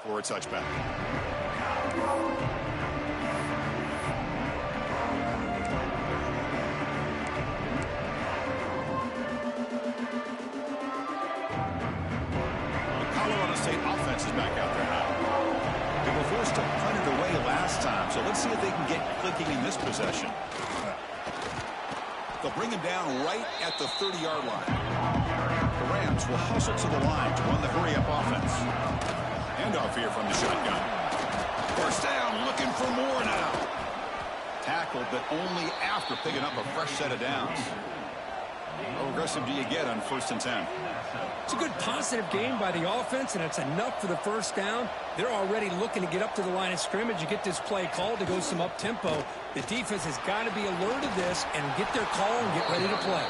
for a touchback. Colorado State offense is back out there now. They were forced to punt it away last time, so let's see if they can get clicking in this possession. They'll bring him down right at the 30-yard line. The Rams will hustle to the line to run the hurry-up offense. Handoff here from the shotgun. First down, looking for more now. Tackled, but only after picking up a fresh set of downs. How aggressive do you get on 1st and 10? It's a good positive game by the offense, and it's enough for the first down. They're already looking to get up to the line of scrimmage and get this play called to go some up-tempo. The defense has got to be alert of this and get their call and get ready to play.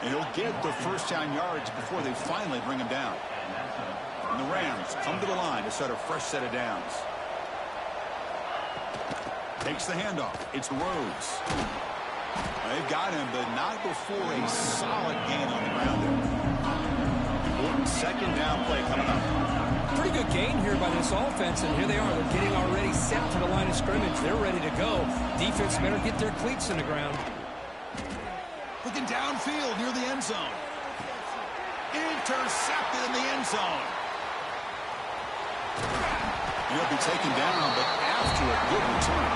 And he'll get the first down yards before they finally bring him down. And the Rams come to the line to set a fresh set of downs. Takes the handoff. It's Rhodes. They've got him, but not before a solid gain on the ground there. Important second down play coming up. Pretty good gain here by this offense, and here they are. They're getting already set to the line of scrimmage. They're ready to go. Defense better get their cleats in the ground. Looking downfield near the end zone. Intercepted in the end zone. He'll be taken down, but after a good return.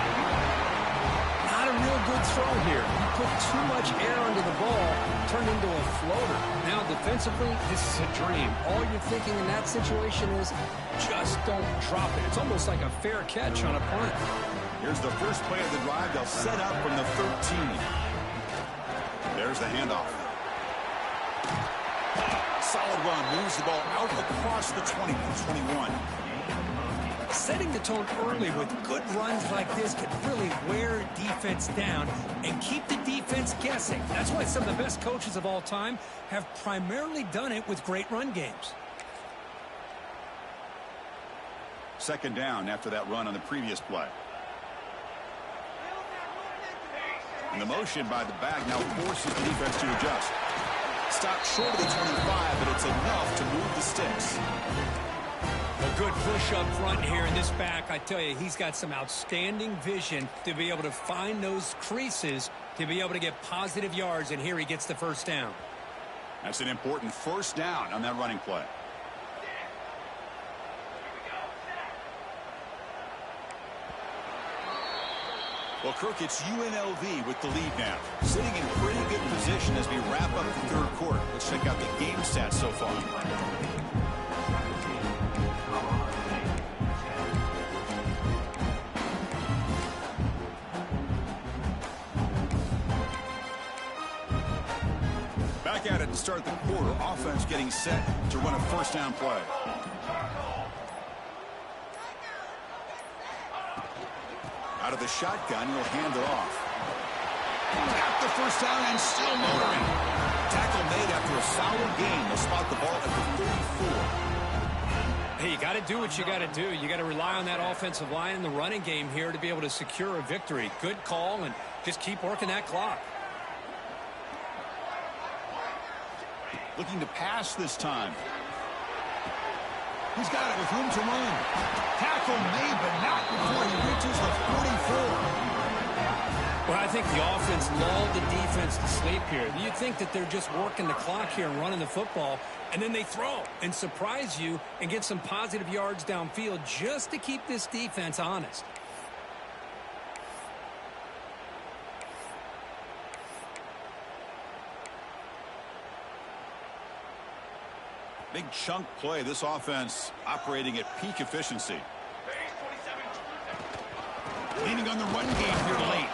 Not a real good throw here. He put too much air under the ball, turned into a floater. Now, defensively, this is a dream. All you're thinking in that situation is just don't drop it. It's almost like a fair catch on a punt. Here's the first play of the drive. They'll set up from the 13. There's the handoff. Solid run. Moves the ball out across the 20 to 21. Setting the tone early with good runs like this could really wear defense down and keep the defense guessing. That's why some of the best coaches of all time have primarily done it with great run games. Second down after that run on the previous play. And the motion by the back now forces the defense to adjust. Stopped short of the 25, but it's enough to move the sticks. A good push up front here in this back. I tell you, he's got some outstanding vision to be able to find those creases, to be able to get positive yards, and here he gets the first down. That's an important first down on that running play. Well, Kirk, it's UNLV with the lead now. Sitting in pretty good position as we wrap up the third quarter. Let's check out the game stats so far. Back at it to start the quarter. Offense getting set to run a first down play. Out of the shotgun, he'll hand it off. Got the first down and still motoring. Tackle made after a solid gain. They'll spot the ball at the 34. Hey, you got to do what you got to do. You got to rely on that offensive line in the running game here to be able to secure a victory. Good call, and just keep working that clock. Looking to pass this time. He's got it with room to run. Tackle made, but not before he reaches the 44. Well, I think the offense lulled the defense to sleep here. You think that they're just working the clock here and running the football, and then they throw and surprise you and get some positive yards downfield just to keep this defense honest. Big chunk play. This offense operating at peak efficiency. Leaning on the run game here late.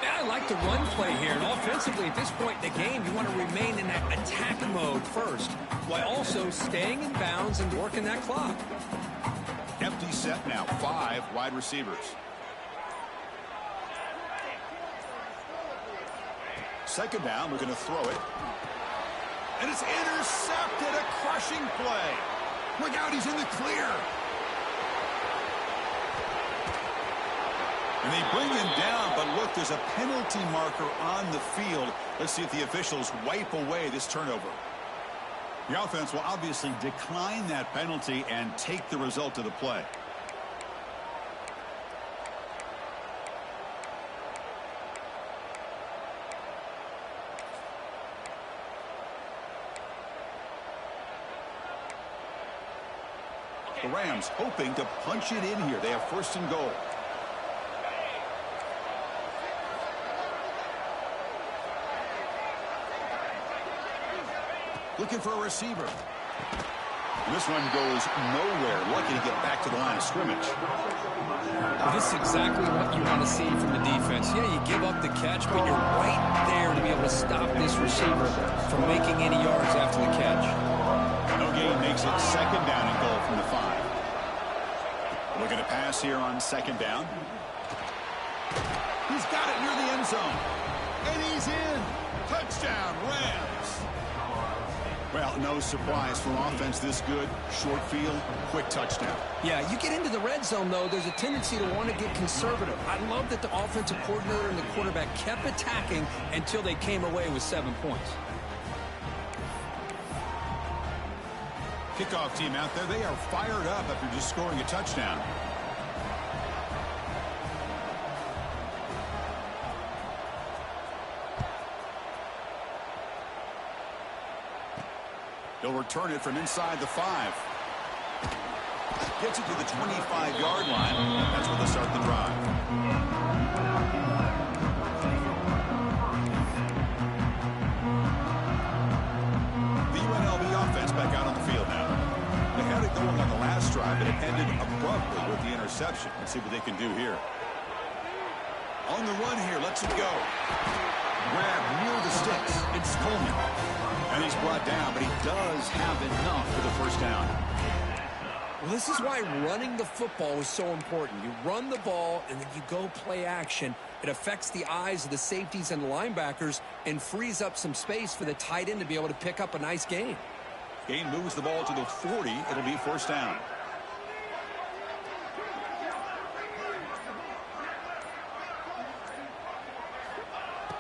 Yeah, I like the run play here. And offensively, at this point in the game, you want to remain in that attacking mode first, while also staying in bounds and working that clock. Empty set now. 5 wide receivers. Second down. We're going to throw it. And it's intercepted. A crushing play. Look out, he's in the clear. And they bring him down, but look, there's a penalty marker on the field. Let's see if the officials wipe away this turnover. The offense will obviously decline that penalty and take the result of the play. The Rams hoping to punch it in here. They have first and goal. Looking for a receiver. This one goes nowhere. Lucky to get back to the line of scrimmage. Well, this is exactly what you want to see from the defense. Yeah, you give up the catch, but you're right there to be able to stop this receiver from making any yards after the catch. No gain makes it second down and goal from the 5. Looking to pass here on second down. He's got it near the end zone. And he's in. Touchdown, Rams. Well, no surprise from offense this good. Short field, quick touchdown. Yeah, you get into the red zone, though, there's a tendency to want to get conservative. I love that the offensive coordinator and the quarterback kept attacking until they came away with 7 points. Kickoff team out there, they are fired up after just scoring a touchdown. He'll return it from inside the 5. Gets it to the 25-yard line. That's where they start the drive. The UNLV offense back out on the field now. They had it going on the last drive, but it ended abruptly with the interception. Let's see what they can do here. On the run here, lets it go. Grab near the sticks. It's Coleman. And he's brought down, but he does have enough for the first down. Well, this is why running the football is so important. You run the ball, and then you go play action. It affects the eyes of the safeties and the linebackers and frees up some space for the tight end to be able to pick up a nice gain. Gain moves the ball to the 40. It'll be first down.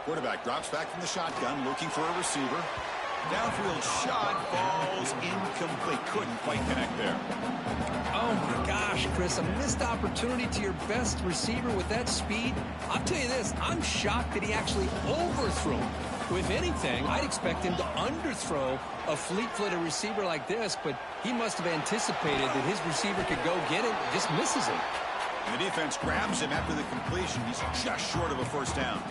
Quarterback drops back from the shotgun, looking for a receiver. Downfield shot falls incomplete. Couldn't quite connect there. Oh, my gosh, Chris, a missed opportunity to your best receiver with that speed. I'll tell you this, I'm shocked that he actually overthrew. If anything, I'd expect him to underthrow a fleet-footed receiver like this, but he must have anticipated that his receiver could go get it and just misses it. And the defense grabs him after the completion. He's just short of a first down.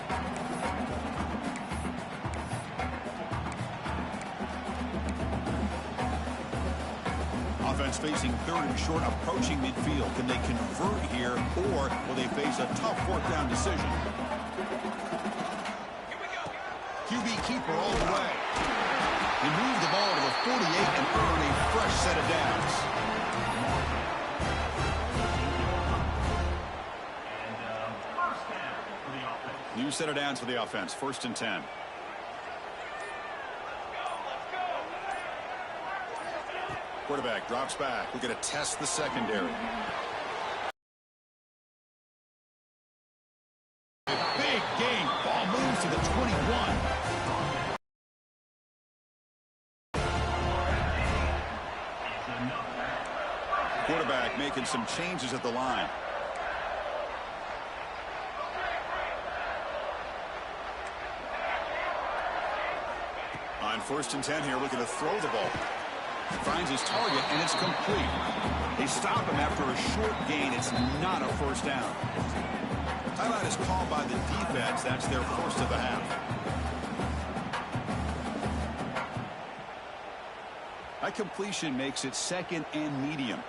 Offense facing third and short, approaching midfield. Can they convert here, or will they face a tough fourth down decision? QB keeper all the way. He moved the ball to the 48 and earned a fresh set of downs. New set of downs for the offense. First and 10. Quarterback drops back. We're going to test the secondary. Big gain. Ball moves to the 21. Quarterback making some changes at the line. On first and 10 here, looking to throw the ball. Finds his target, and it's complete. They stop him after a short gain. It's not a first down. Timeout is called by the defense. That's their first of the half. That completion makes it second and medium.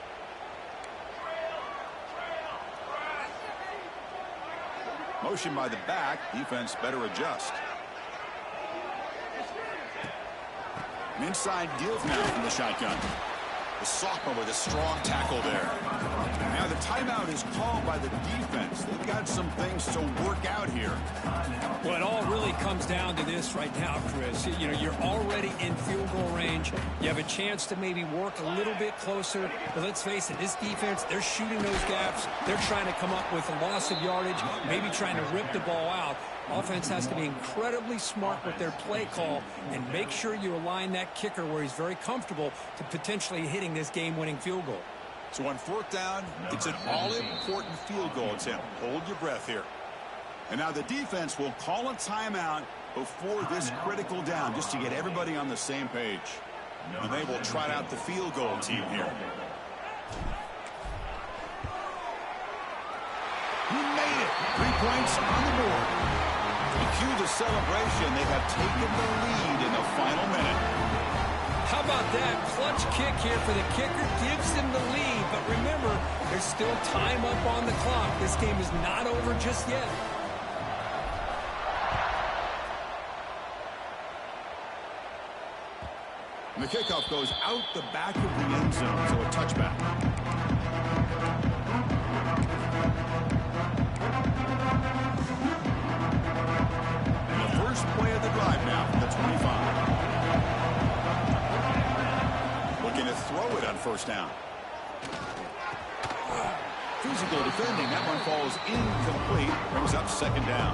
Motion by the back. Defense better adjust. An inside give now from the shotgun. The sophomore with a strong tackle there. Now the timeout is called by the defense. They've got some things to work out here. Well, it all really comes down to this right now, Chris. You know, you're already in field goal range. You have a chance to maybe work a little bit closer. But let's face it, this defense, they're shooting those gaps. They're trying to come up with a loss of yardage, maybe trying to rip the ball out. Offense has to be incredibly smart with their play call and make sure you align that kicker where he's very comfortable to potentially hitting this game-winning field goal. So on fourth down, it's an all-important field goal attempt. Hold your breath here. And now the defense will call a timeout before this critical down just to get everybody on the same page. And they will trot out the field goal team here. He made it. 3 points on the board. To cue the celebration, they have taken the lead in the final minute. How about that? Clutch kick here for the kicker. Gives them the lead. But remember, there's still time up on the clock. This game is not over just yet. And the kickoff goes out the back of the end zone, so a touchback. And the first play of the drive now from the 25. Looking to throw it on first down. Physical defending. That one falls incomplete. Brings up second down.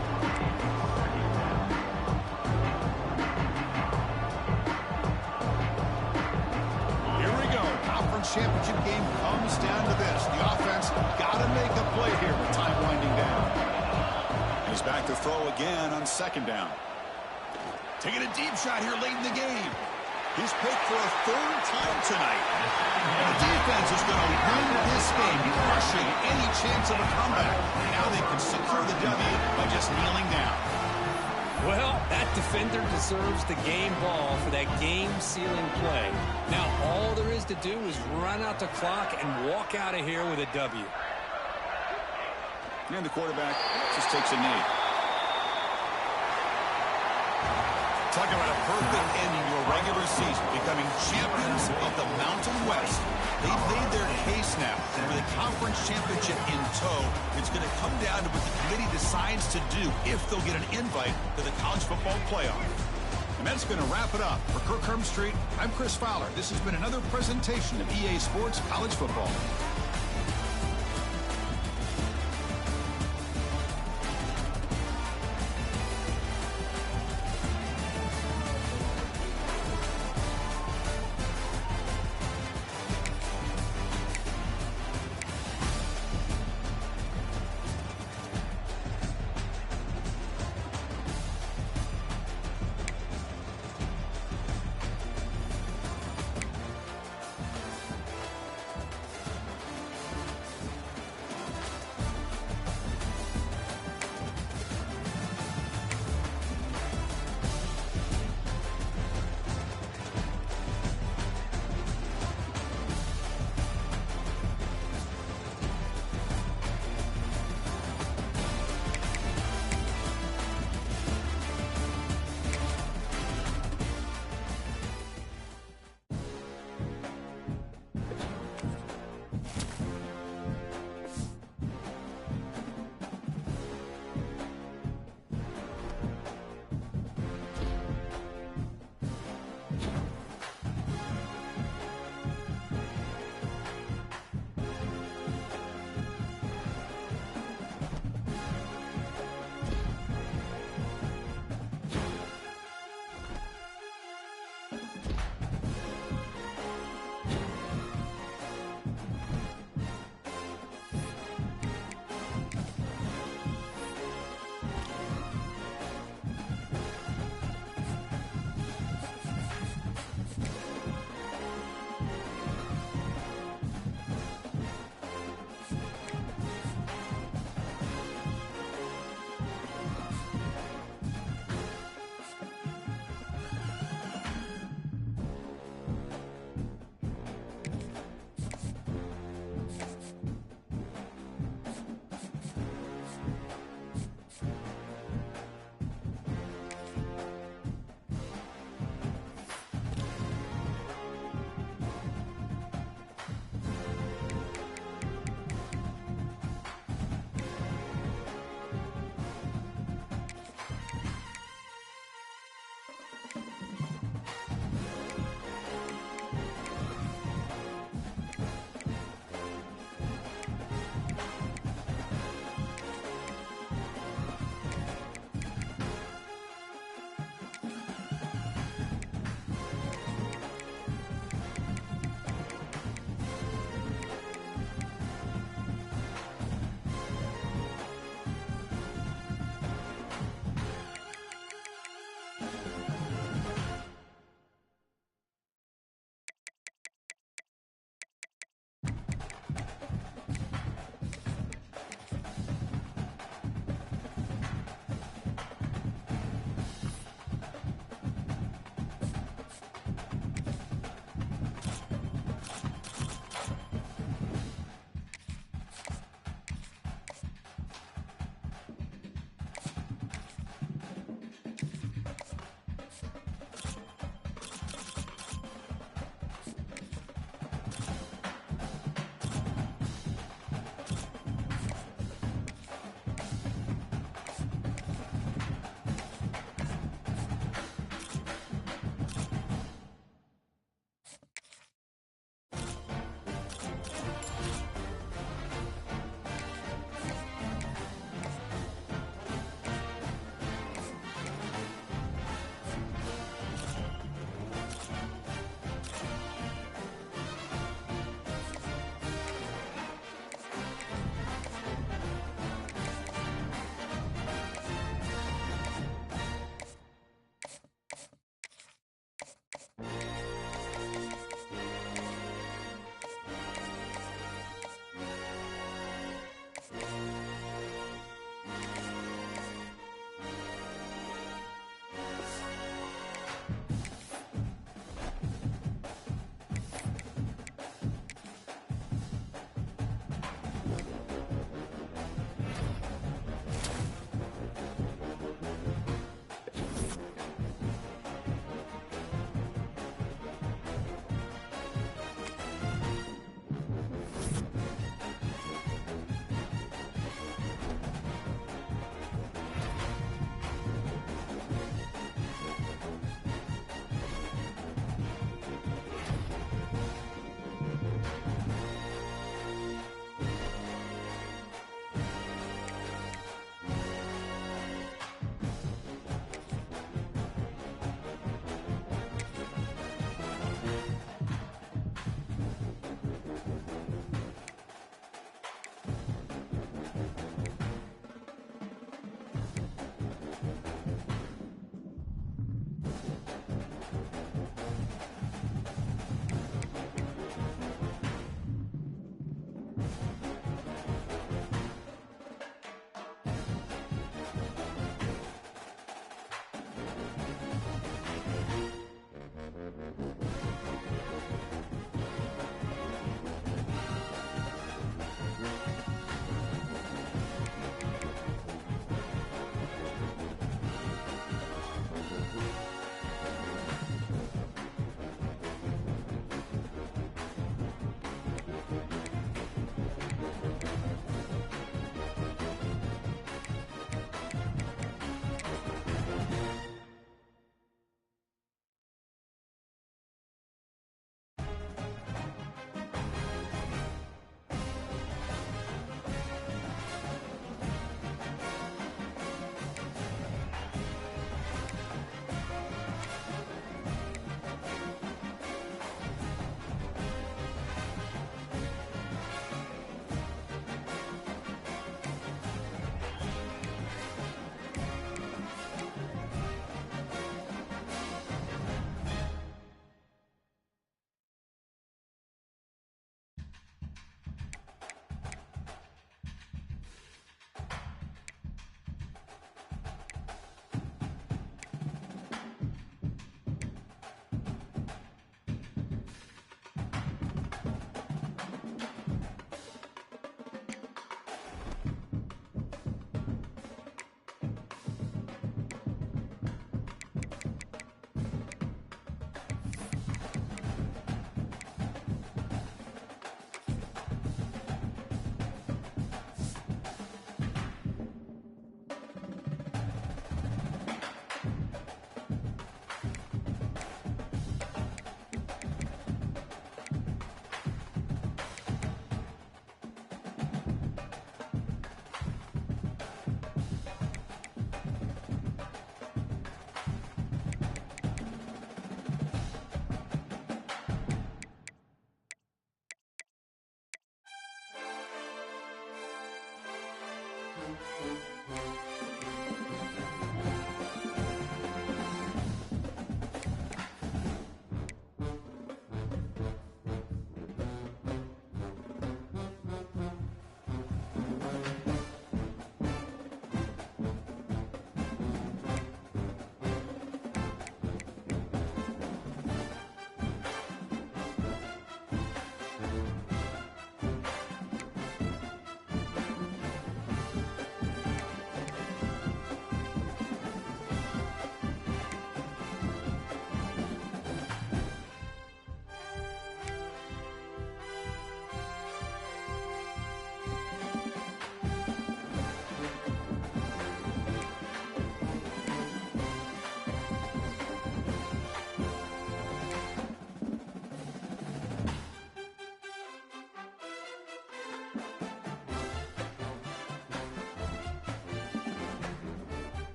Championship game comes down to this. The offense got to make a play here with time winding down. He's back to throw again on second down. Taking a deep shot here late in the game. He's picked for a third time tonight. And the defense is going to win this game, crushing any chance of a comeback. Now they can secure the W by just kneeling down. Well, that defender deserves the game ball for that game-sealing play. Now, all there is to do is run out the clock and walk out of here with a W. And the quarterback just takes a knee. Talk about a perfect ending to a regular season, becoming champions of the Mountain West. They've made their case now for the conference championship in tow. It's going to come down to what the committee decides to do if they'll get an invite to the college football playoff. And that's going to wrap it up. For Kirk Hermstreet, I'm Chris Fowler. This has been another presentation of EA Sports College Football.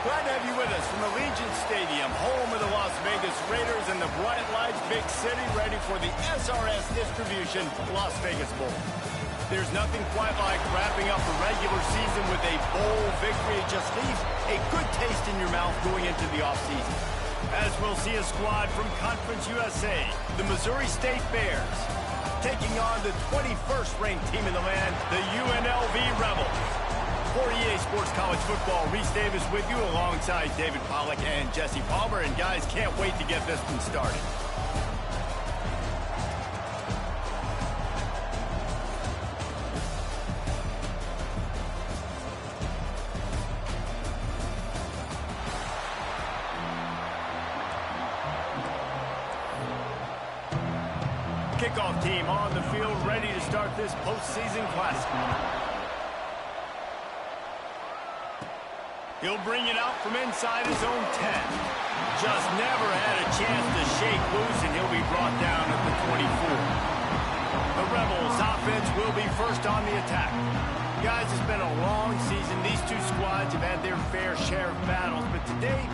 Glad to have you with us from Allegiant Stadium, home of the Las Vegas Raiders and the Bright Lights Big City, ready for the SRS Distribution Las Vegas Bowl. There's nothing quite like wrapping up a regular season with a bowl victory. It just leaves a good taste in your mouth going into the offseason. As we'll see a squad from Conference USA, the Missouri State Bears, taking on the 21st ranked team in the land, the UNLV Rebels. For EA Sports College Football, Reese Davis with you alongside David Pollack and Jesse Palmer. And guys, can't wait to get this one started. Kickoff team on the field, ready to start this postseason classic. He'll bring it out from inside his own 10. Just never had a chance to shake loose, and he'll be brought down at the 24. The Rebels offense will be first on the attack. Guys, it's been a long season. These two squads have had their fair share of battles, but today,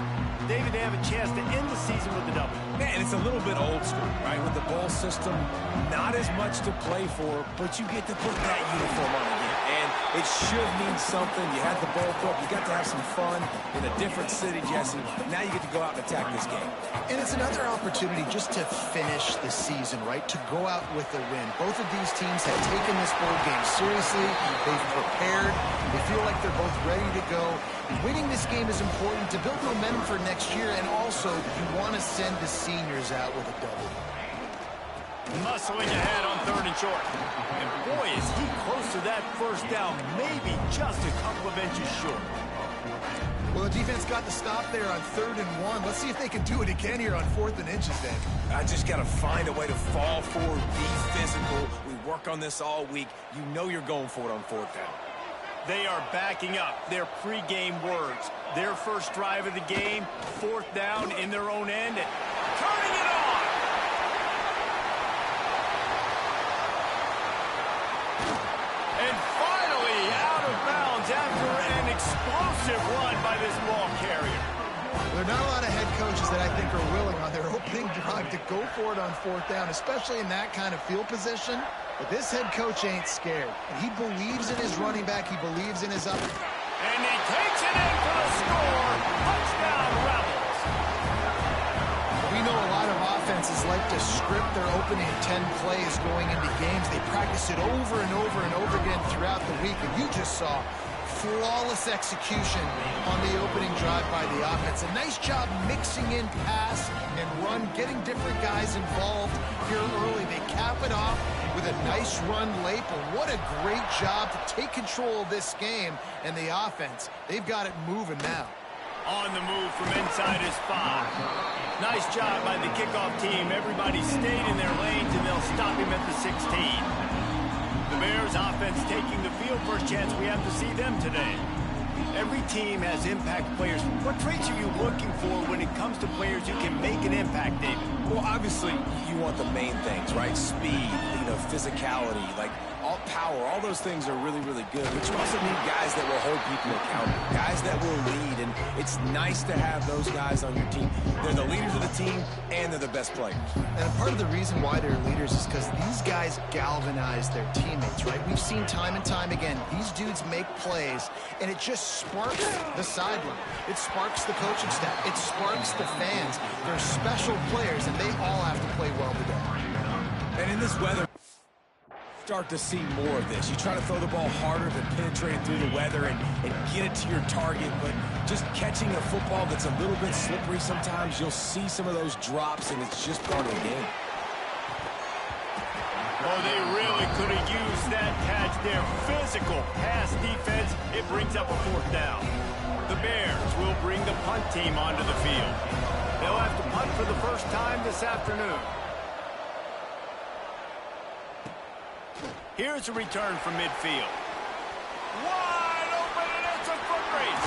David, they have a chance to end the season with a W. Man, it's a little bit old school, right? With the bowl system, not as much to play for, but you get to put that uniform on again. And it should mean something. You had the bowl club. You got to have some fun in a different city, Jesse. Now you get to go out and attack this game. And it's another opportunity just to finish the season, right? To go out with a win. Both of these teams have taken this bowl game seriously. They've prepared. They feel like they're both ready to go. Winning this game is important to build momentum for next year, and also you want to send the seniors out with a W. Muscling ahead on 3rd and short. And boy, is he close to that first down, maybe just a couple of inches short. Well, the defense got the stop there on 3rd and 1. Let's see if they can do it again here on 4th and inches, Dave. I just got to find a way to fall forward, be physical. We work on this all week. You know you're going for it on 4th down. They are backing up their pregame words. Their first drive of the game, 4th down in their own end, and turning it on. And finally out of bounds after an explosive run by this ball carrier. There are not a lot of head coaches that I think are willing on their opening drive to go for it on 4th down, especially in that kind of field position. But this head coach ain't scared. And he believes in his running back. He believes in his up. And he takes it in for the score. Touchdown, Rebels. We know a lot of offenses like to script their opening 10 plays going into games. They practice it over and over and over again throughout the week. And you just saw flawless execution on the opening drive by the offense. A nice job mixing in pass and run, getting different guys involved here early. They cap it off with a nice run late, but what a great job to take control of this game. And the offense, they've got it moving now. On the move from inside his 5. Nice job by the kickoff team. Everybody stayed in their lanes, and they'll stop him at the 16. The Bears offense taking the field. First chance we have to see them today. Every team has impact players. What traits are you looking for when it comes to players who can make an impact, David? Well, obviously, you want the main things, right? Speed, physicality, like all power. All those things are really, really good. But you also need guys that will hold people accountable, guys that will lead. And it's nice to have those guys on your team. They're the leaders of the team, and they're the best players. And part of the reason why they're leaders is because these guys galvanize their teammates, right? We've seen time and time again, these dudes make plays, and it just sparks the sideline. It sparks the coaching staff. It sparks the fans. They're special players, and they all have to play well together. And in this weather, start to see more of this. You try to throw the ball harder than penetrating through the weather and get it to your target, but just catching a football that's a little bit slippery sometimes, you'll see some of those drops, and it's just part of the game. Oh, they really could have used that catch there. Physical pass defense. It brings up a 4th down. The Bears will bring the punt team onto the field. They'll have to punt for the first time this afternoon. Here's a return from midfield. Wide open, and it's a foot race.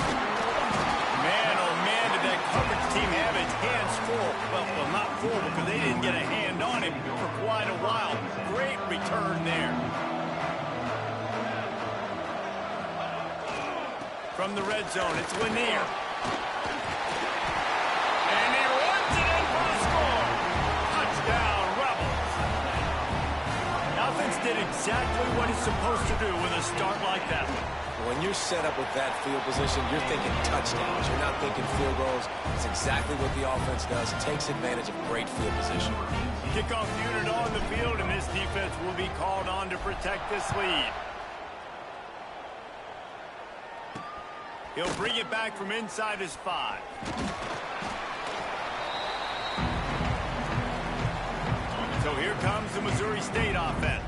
Man, oh man, did that coverage team have its hands full. Well, not full because they didn't get a hand on him for quite a while. Great return there. From the red zone, it's Lanier. defense did exactly what it's supposed to do with a start like that one. When you're set up with that field position, you're thinking touchdowns. You're not thinking field goals. It's exactly what the offense does. It takes advantage of great field position. Kickoff unit on the field, and this defense will be called on to protect this lead. He'll bring it back from inside his 5. So here comes the Missouri State offense.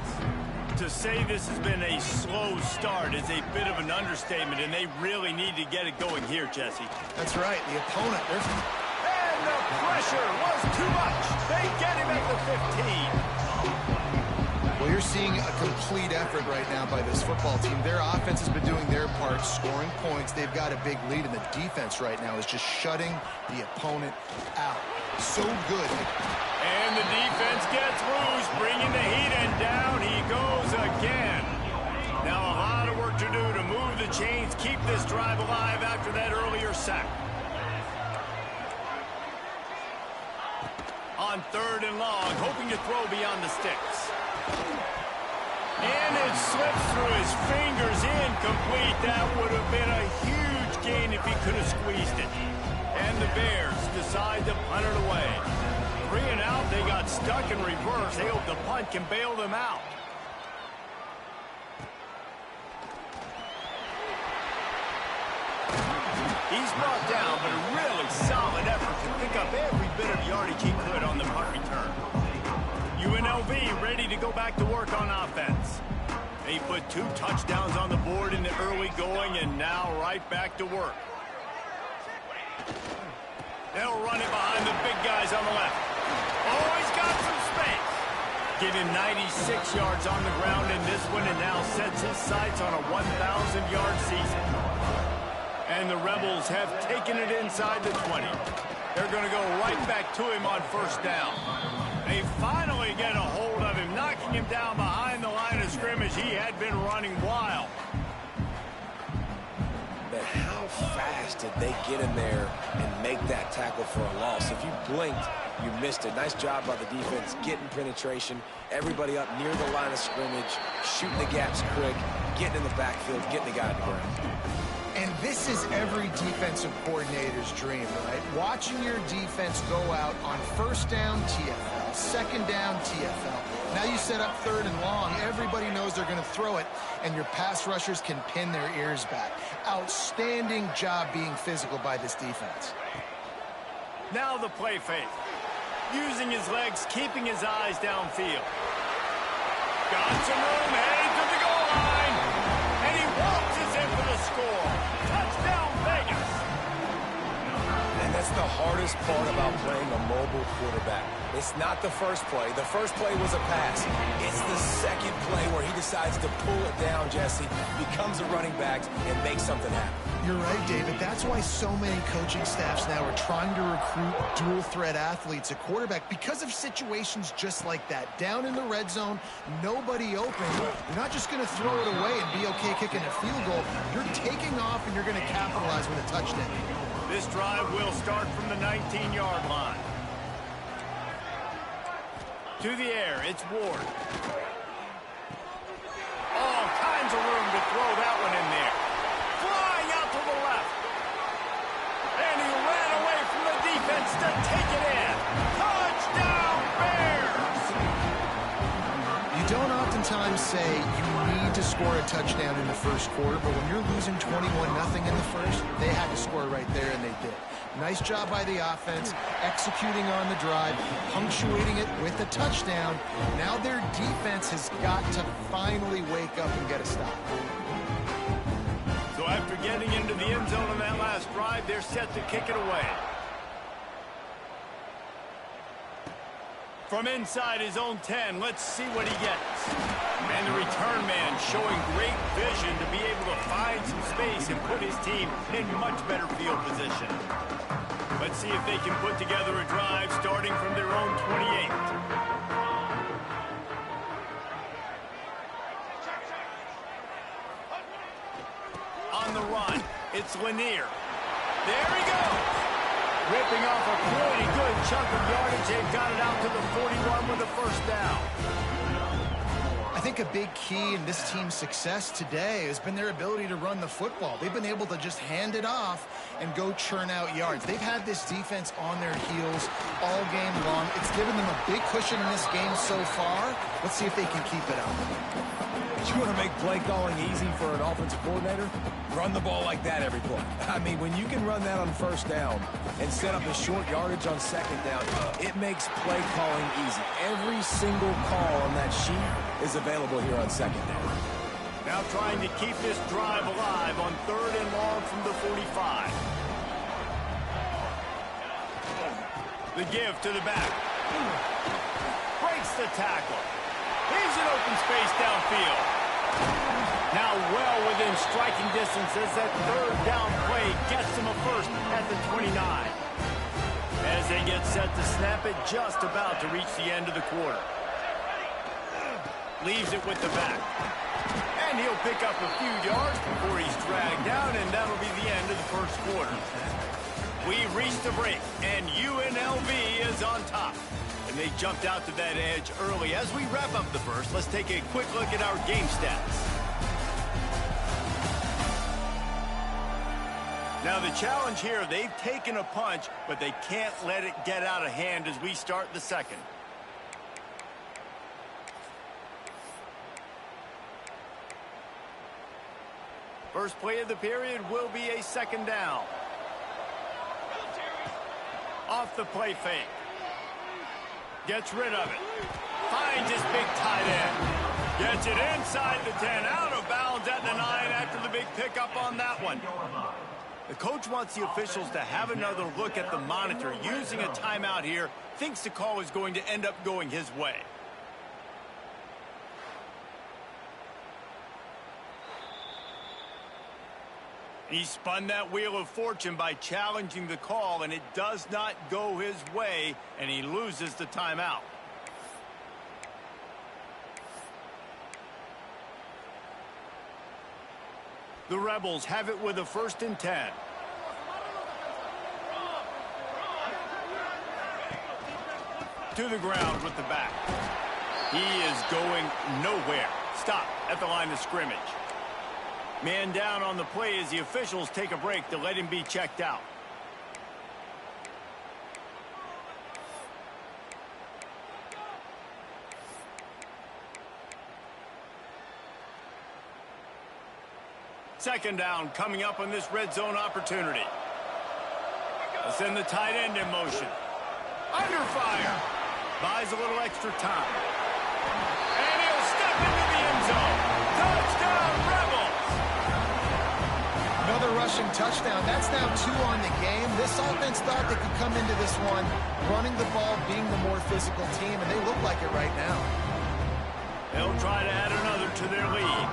To say this has been a slow start is a bit of an understatement, and they really need to get it going here, Jesse. That's right. The opponent, And the pressure was too much. They get him at the 15. well, you're seeing a complete effort right now by this football team. Their offense has been doing their part, scoring points. They've got a big lead, and the defense right now is just shutting the opponent out. So good. And the defense gets loose, bringing the heat, and down he goes again. Now a lot of work to do to move the chains, keep this drive alive after that earlier sack. On 3rd and long, hoping to throw beyond the sticks. And it slips through his fingers, incomplete. That would have been a huge gain if he could have squeezed it. And the Bears decide to punt it away. 3 and out, they got stuck in reverse. They hope the punt can bail them out. He's brought down, but a really solid effort to pick up every bit of yardage he could on the punt return. UNLV ready to go back to work on offense. They put 2 touchdowns on the board in the early going, and now right back to work. They'll run it behind the big guys on the left. Oh, he's got some space. Give him 96 yards on the ground in this one, and now sets his sights on a 1,000-yard season. And the Rebels have taken it inside the 20. They're going to go right back to him on 1st down. They finally get a hold of him, knocking him down behind the line of scrimmage. He had been running wild. But how fast did they get in there and make that tackle for a loss? If you blinked, you missed it. Nice job by the defense, getting penetration, everybody up near the line of scrimmage, shooting the gaps quick, getting in the backfield, getting the guy to the ground. And this is every defensive coordinator's dream, right? Watching your defense go out on 1st down, TFL, 2nd down, TFL. Now you set up 3rd and long. Everybody knows they're going to throw it, and your pass rushers can pin their ears back. Outstanding job being physical by this defense. Now the play fake. Using his legs, keeping his eyes downfield. Got some room, headed to the goal line. And he waltzes in for the score. Touchdown, Vegas. And that's the hardest part about playing a mobile quarterback. It's not the first play. The first play was a pass. It's the second play where he decides to pull it down, Jesse, becomes a running back, and makes something happen. You're right, David. That's why so many coaching staffs now are trying to recruit dual-threat athletes at quarterback because of situations just like that. Down in the red zone, nobody open. You're not just going to throw it away and be okay kicking a field goal. You're taking off, and you're going to capitalize with a touchdown. This drive will start from the 19-yard line. To the air, it's Ward. All kinds of room to throw that one in there. Flying out to the left. And he ran away from the defense to take it in. Touchdown, Bears! You don't oftentimes say you need to score a touchdown in the first quarter, but when you're losing 21-0 in the first, they had to score right there, and they did. Nice job by the offense, executing on the drive, punctuating it with a touchdown. Now their defense has got to finally wake up and get a stop. So after getting into the end zone on that last drive, they're set to kick it away. From inside his own 10, let's see what he gets. And the return man showing great vision to be able to find some space and put his team in much better field position. Let's see if they can put together a drive starting from their own 28. On the run, it's Lanier. There he goes. Ripping off a pretty good chunk of yardage. They've got it out to the 41 with the 1st down. I think a big key in this team's success today has been their ability to run the football. They've been able to just hand it off and go churn out yards. They've had this defense on their heels all game long. It's given them a big cushion in this game so far. Let's see if they can keep it up. You want to make play calling easy for an offensive coordinator? Run the ball like that every play. I mean, when you can run that on first down and set up a short yardage on second down, it makes play calling easy. Every single call on that sheet is available here on second down. Now trying to keep this drive alive on 3rd and long from the 45. The give to the back. Breaks the tackle. He's in open space downfield. Now well within striking distance as that 3rd down play gets him a first at the 29. As they get set to snap it, just about to reach the end of the quarter. Leaves it with the back. And he'll pick up a few yards before he's dragged down, and that'll be the end of the first quarter. We've reached the break, and UNLV is on top. And they jumped out to that edge early. As we wrap up the first, let's take a quick look at our game stats. Now the challenge here, they've taken a punch, but they can't let it get out of hand as we start the second. First play of the period will be a second down. Off the play fake. Gets rid of it. Finds his big tight end. Gets it inside the 10. Out of bounds at the 9 after the big pickup on that one. The coach wants the officials to have another look at the monitor. Using a timeout here. Thinks the call is going to end up going his way. He spun that wheel of fortune by challenging the call, and it does not go his way, and he loses the timeout. The Rebels have it with a 1st and 10. To the ground with the back. He is going nowhere. Stop at the line of scrimmage. Man down on the play as the officials take a break to let him be checked out. Second down coming up on this red zone opportunity. Let's send the tight end in motion. Under fire. Buys a little extra time. And he'll step into the end zone. Touchdown, Rebels! Another rushing touchdown. That's now 2 on the game. This offense thought they could come into this one running the ball, being the more physical team, and they look like it right now. They'll try to add another to their lead.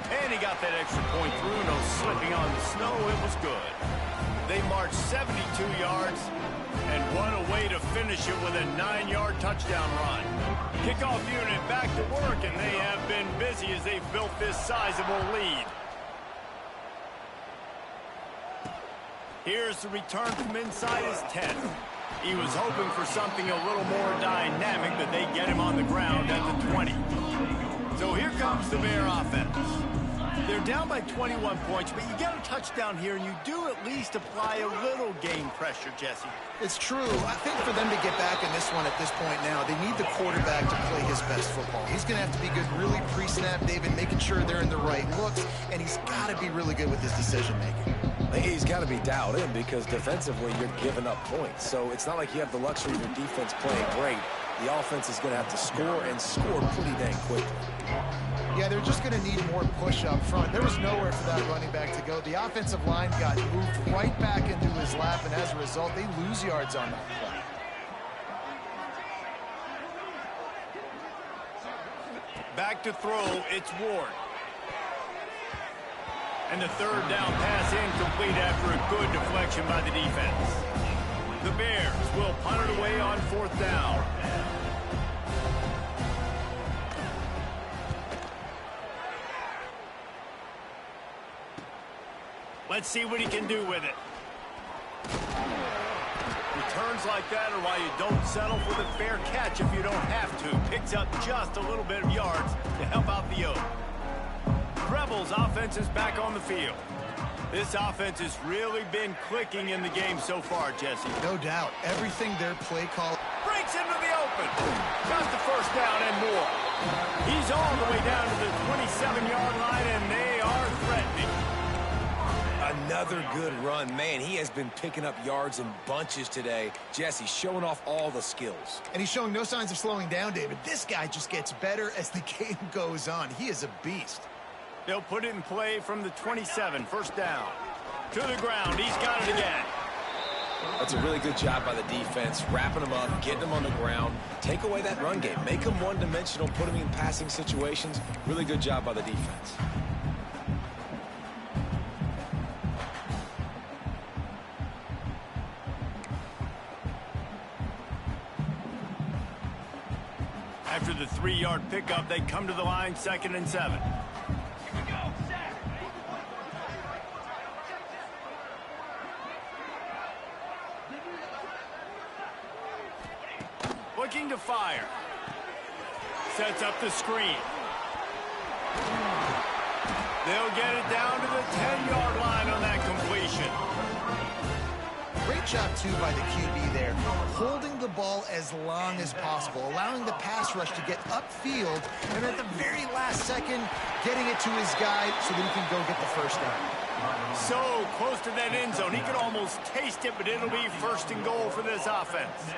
And he got that extra point through. No slipping on the snow. It was good. They marched 72 yards, and what a way to finish it with a 9-yard touchdown run. Kickoff unit back to work, and they have been busy as they've built this sizable lead. Here's the return from inside his 10. He was hoping for something a little more dynamic, but they get him on the ground at the 20. So here comes the Bear offense. They're down by 21 points, but you get a touchdown here, and you do at least apply a little game pressure, Jesse. It's true. I think for them to get back in this one at this point now, they need the quarterback to play his best football. He's going to have to be good really pre-snap, David, making sure they're in the right looks, and he's got to be really good with his decision-making. He's got to be dialed in because defensively you're giving up points. So it's not like you have the luxury of your defense playing great. The offense is going to have to score and score pretty dang quickly. Yeah, they're just going to need more push up front. There was nowhere for that running back to go. The offensive line got moved right back into his lap, and as a result, they lose yards on that play. Back to throw, it's Ward. And the 3rd down pass incomplete after a good deflection by the defense. The Bears will punt it away on 4th down. Let's see what he can do with it. Returns like that are why you don't settle for the fair catch if you don't have to. Pick up just a little bit of yards to help out the Oak. Rebels offense is back on the field. This offense has really been clicking in the game so far, Jesse. No doubt. Everything their play call Breaks into the open. Got the first down and more. He's all the way down to the 27-yard line, and they are threatening. Another good run. Man, he has been picking up yards in bunches today. Jesse showing off all the skills. And he's showing no signs of slowing down, David. This guy just gets better as the game goes on. He is a beast. They'll put it in play from the 27, first down. To the ground, he's got it again. That's a really good job by the defense, wrapping them up, getting them on the ground. Take away that run game. Make them one-dimensional, put them in passing situations. Really good job by the defense. After the 3-yard pickup, they come to the line, 2nd and 7. Looking to fire. Sets up the screen. They'll get it down to the 10-yard line on that completion. Great job, too, by the QB there. Holding the ball as long as possible, allowing the pass rush to get upfield, and at the very last second, getting it to his guy so that he can go get the first down. So close to that end zone. He could almost taste it, but it'll be 1st and goal for this offense.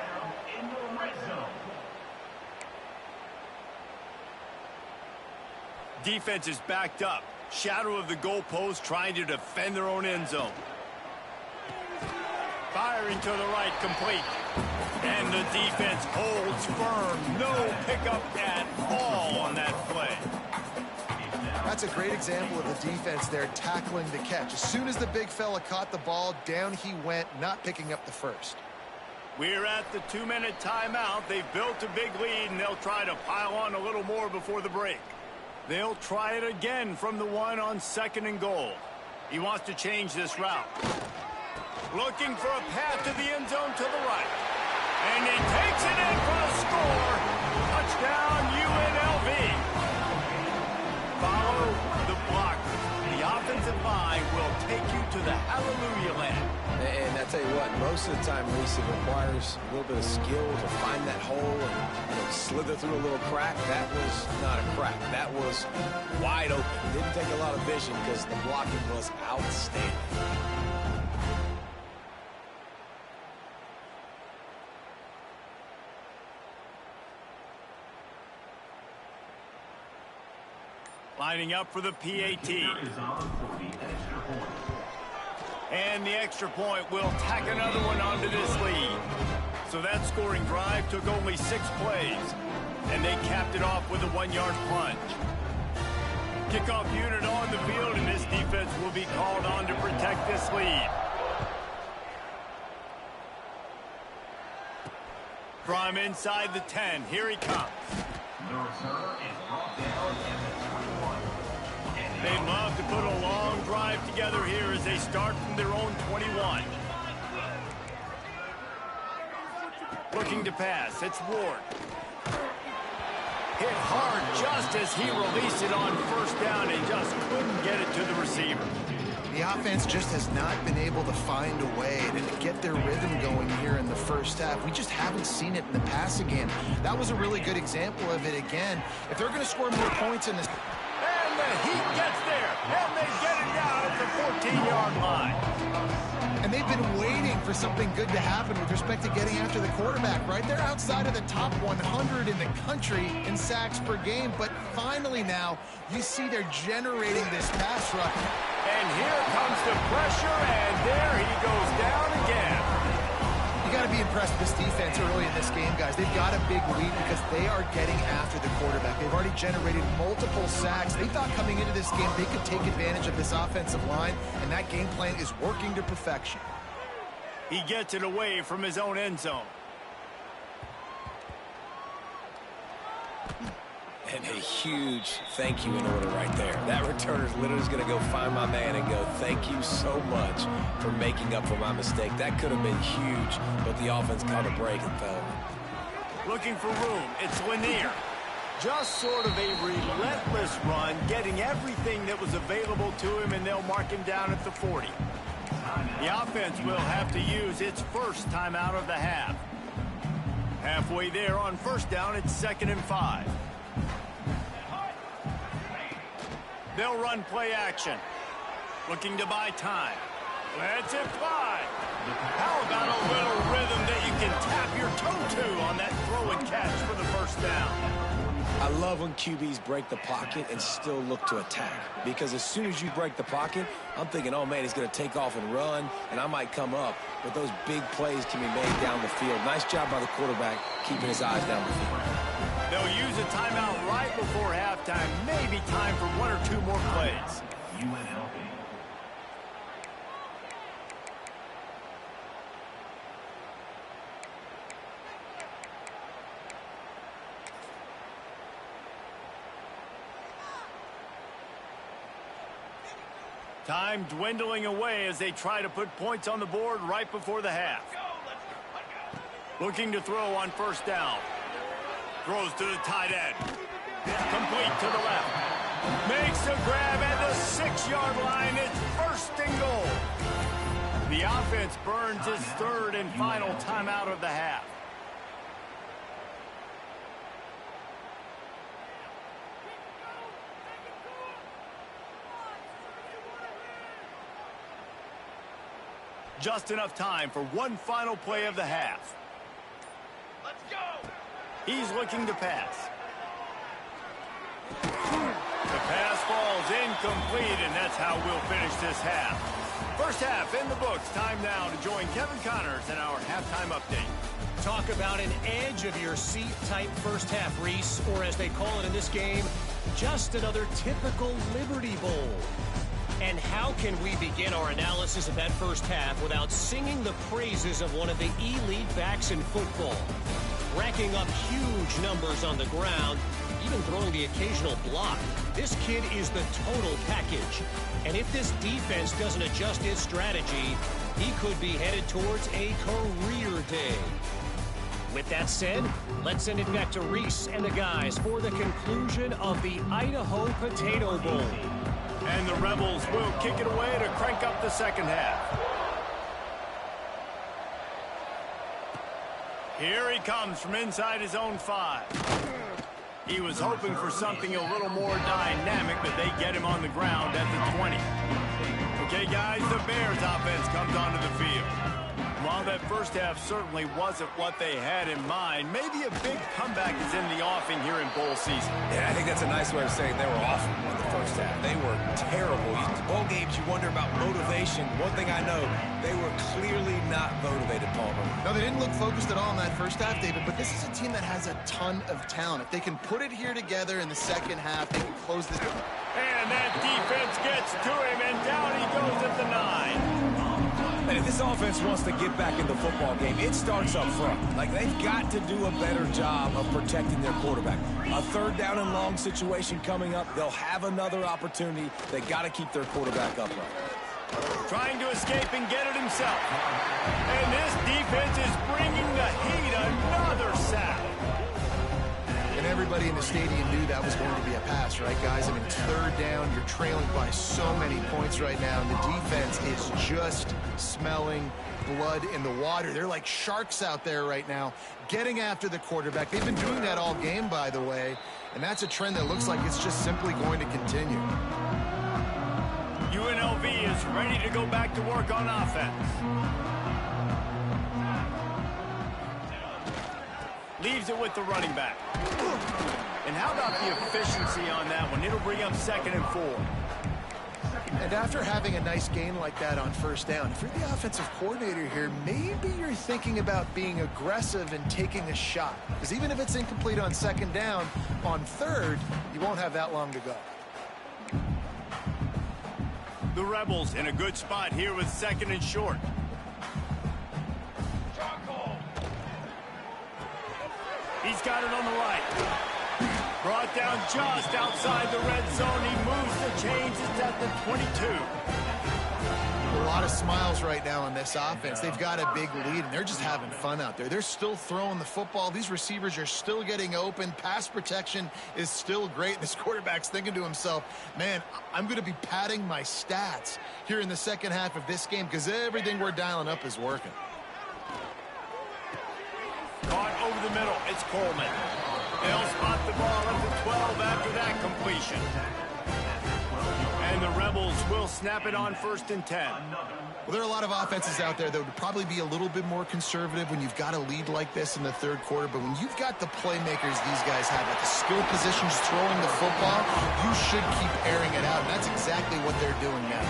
Defense is backed up. Shadow of the goalpost, trying to defend their own end zone. Firing to the right, complete. And the defense holds firm. No pickup at all on that play. That's a great example of the defense there tackling the catch. As soon as the big fella caught the ball, down he went, not picking up the first. We're at the 2-minute timeout. They've built a big lead, and they'll try to pile on a little more before the break. They'll try it again from the 1 on 2nd and goal. He wants to change this route. Looking for a path to the end zone to the right. And he takes it in for a score. Touchdown, UNLV. Follow the blockers. The offensive line will take you to the hallelujah land. And I tell you what, most of the time, Reese, it requires a little bit of skill to find that hole and slither through a little crack. That was not a crack. That was wide open. Didn't take a lot of vision because the blocking was outstanding. Lining up for the PAT. And the extra point will tack another one onto this lead. So that scoring drive took only 6 plays. And they capped it off with a 1-yard plunge. Kickoff unit on the field, and this defense will be called on to protect this lead. From inside the 10, here he comes. They'd love to put a long drive together here as they start from their own 21. Looking to pass, it's Ward. Hit hard just as he released it on first down. He just couldn't get it to the receiver. The offense just has not been able to find a way to get their rhythm going here in the first half. We just haven't seen it in the passing game. That was a really good example of it again. If they're going to score more points in this... And the Heat gets there, and they get it down at the 14-yard line. And they've been waiting for something good to happen with respect to getting after the quarterback, right? They're outside of the top 100 in the country in sacks per game, but finally now you see they're generating this pass rush. And here comes the pressure, and there he goes down again. You got to be impressed with this defense early in this game, guys. They've got a big lead because they are getting after the quarterback. They've already generated multiple sacks. They thought coming into this game they could take advantage of this offensive line, and that game plan is working to perfection. He gets it away from his own end zone. And a huge thank you in order right there. That returner's literally going to go find my man and go, thank you so much for making up for my mistake. That could have been huge, but the offense caught a break and fell. Looking for room. It's Lanier. Just sort of a relentless run, getting everything that was available to him, and they'll mark him down at the 40. The offense will have to use its first timeout of the half. Halfway there on first down, it's 2nd and 5. They'll run play action. Looking to buy time. Let's it fly. How about a little rhythm that you can tap your toe to on that throw and catch for the first down? I love when QBs break the pocket and still look to attack. Because as soon as you break the pocket, I'm thinking, oh, man, he's going to take off and run, and I might come up. But those big plays can be made down the field. Nice job by the quarterback keeping his eyes down the field. They'll use a timeout right before halftime. Maybe time for 1 or 2 more plays. Time dwindling away as they try to put points on the board right before the half. Looking to throw on first down. Throws to the tight end. Complete to the left. Makes a grab at the 6-yard line. It's 1st and goal. The offense burns its 3rd and final timeout of the half. Just enough time for one final play of the half. Let's go. He's looking to pass. The pass falls incomplete, and that's how we'll finish this half. First half in the books. Time now to join Kevin Connors in our halftime update. Talk about an edge-of-your-seat type first half, Reese, or as they call it in this game, just another typical Liberty Bowl. And how can we begin our analysis of that first half without singing the praises of one of the elite backs in football? Racking up huge numbers on the ground, even throwing the occasional block. This kid is the total package. And if this defense doesn't adjust its strategy, he could be headed towards a career day. With that said, let's send it back to Reese and the guys for the conclusion of the Idaho Potato Bowl. And the Rebels will kick it away to crank up the second half. Here he comes from inside his own 5. He was hoping for something a little more dynamic, but they get him on the ground at the 20. Okay, guys, the Bears offense comes onto the field. While that first half certainly wasn't what they had in mind, maybe a big comeback is in the offing here in bowl season. Yeah, I think that's a nice way of saying they were awful in the first half. They were terrible. Bowl games, you wonder about motivation. One thing I know, they were clearly not motivated, Palmer. No, they didn't look focused at all in that first half, David, but this is a team that has a ton of talent. If they can put it here together in the second half, they can close this. And that defense gets to him, and down he goes at the 9. And if this offense wants to get back in the football game, it starts up front. Like, they've got to do a better job of protecting their quarterback. A 3rd down and long situation coming up. They'll have another opportunity. They got to keep their quarterback upright. Trying to escape and get it himself. And this defense is bringing the heat. Another sack. And everybody in the stadium knew that was going to be a pass, right, guys? I mean, it's 3rd down. You're trailing by so many points right now, and the defense is just smelling blood in the water. They're like sharks out there right now, getting after the quarterback. They've been doing that all game, by the way, and that's a trend that looks like it's just simply going to continue. UNLV is ready to go back to work on offense. Leaves it with the running back. And how about the efficiency on that one? It'll bring up 2nd and 4. And after having a nice gain like that on first down, if you're the offensive coordinator here, maybe you're thinking about being aggressive and taking a shot. Because even if it's incomplete on 2nd down, on 3rd, you won't have that long to go. The Rebels in a good spot here with 2nd and short. He's got it on the right. Brought down just outside the red zone. He moves the chains. It's at the 22. A lot of smiles right now on this offense. They've got a big lead, and they're just having fun out there. They're still throwing the football. These receivers are still getting open. Pass protection is still great. This quarterback's thinking to himself, man, I'm going to be padding my stats here in the second half of this game because everything we're dialing up is working. Caught over the middle. It's Coleman. They'll spot the ball at the 12 after that completion. And the Rebels will snap it on 1st and 10. Well, there are a lot of offenses out there that would probably be a little bit more conservative when you've got a lead like this in the third quarter. But when you've got the playmakers these guys have at the skill positions throwing the football, you should keep airing it out. And that's exactly what they're doing now.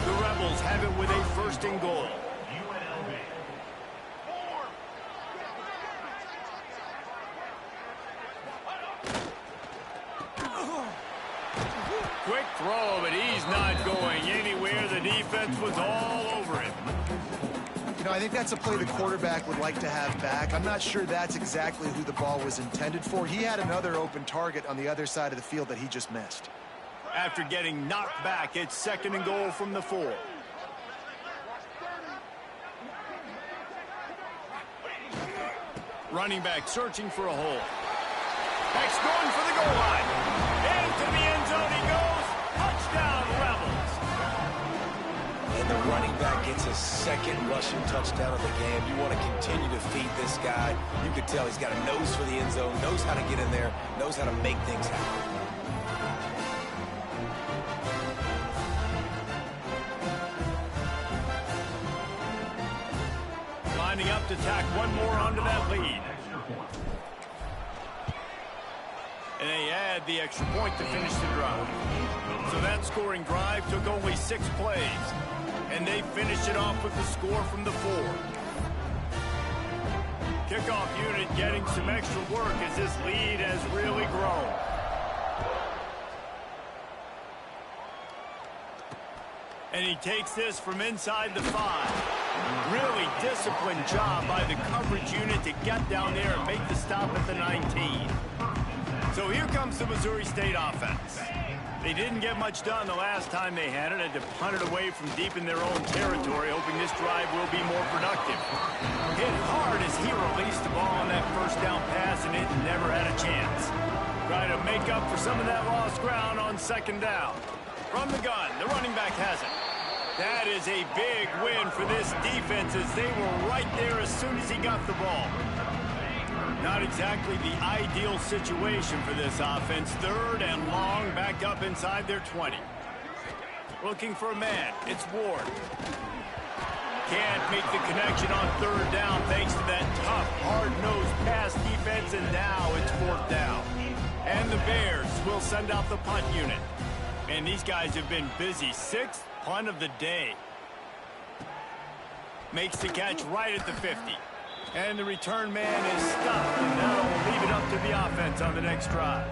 The Rebels have it with a 1st and goal. Quick throw, but he's not going anywhere. The defense was all over him. You know, I think that's a play the quarterback would like to have back. I'm not sure that's exactly who the ball was intended for. He had another open target on the other side of the field that he just missed. After getting knocked back, it's 2nd and goal from the 4. Running back searching for a hole. Back's going for the goal line. Into the end zone he goes. Touchdown, Rebels. And the running back gets his 2nd rushing touchdown of the game. You want to continue to feed this guy. You can tell he's got a nose for the end zone, knows how to get in there, knows how to make things happen. Lining up to tack one more onto that lead. And they add the extra point to finish the drive. So that scoring drive took only 6 plays. And they finished it off with the score from the 4. Kickoff unit getting some extra work as this lead has really grown. And he takes this from inside the 5. Really disciplined job by the coverage unit to get down there and make the stop at the 19. So here comes the Missouri State offense. They didn't get much done the last time they had it. Had to punt it away from deep in their own territory, hoping this drive will be more productive. Hit hard as he released the ball on that 1st down pass, and it never had a chance. Try to make up for some of that lost ground on 2nd down. From the gun, the running back has it. That is a big win for this defense as they were right there as soon as he got the ball. Not exactly the ideal situation for this offense. 3rd and long, back up inside their 20. Looking for a man. It's Ward. Can't make the connection on 3rd down thanks to that tough, hard-nosed pass defense, and now it's 4th down. And the Bears will send out the punt unit. And these guys have been busy. 6th punt of the day. Makes the catch right at the 50. And the return man is stopped, and that'll leave it up to the offense on the next drive.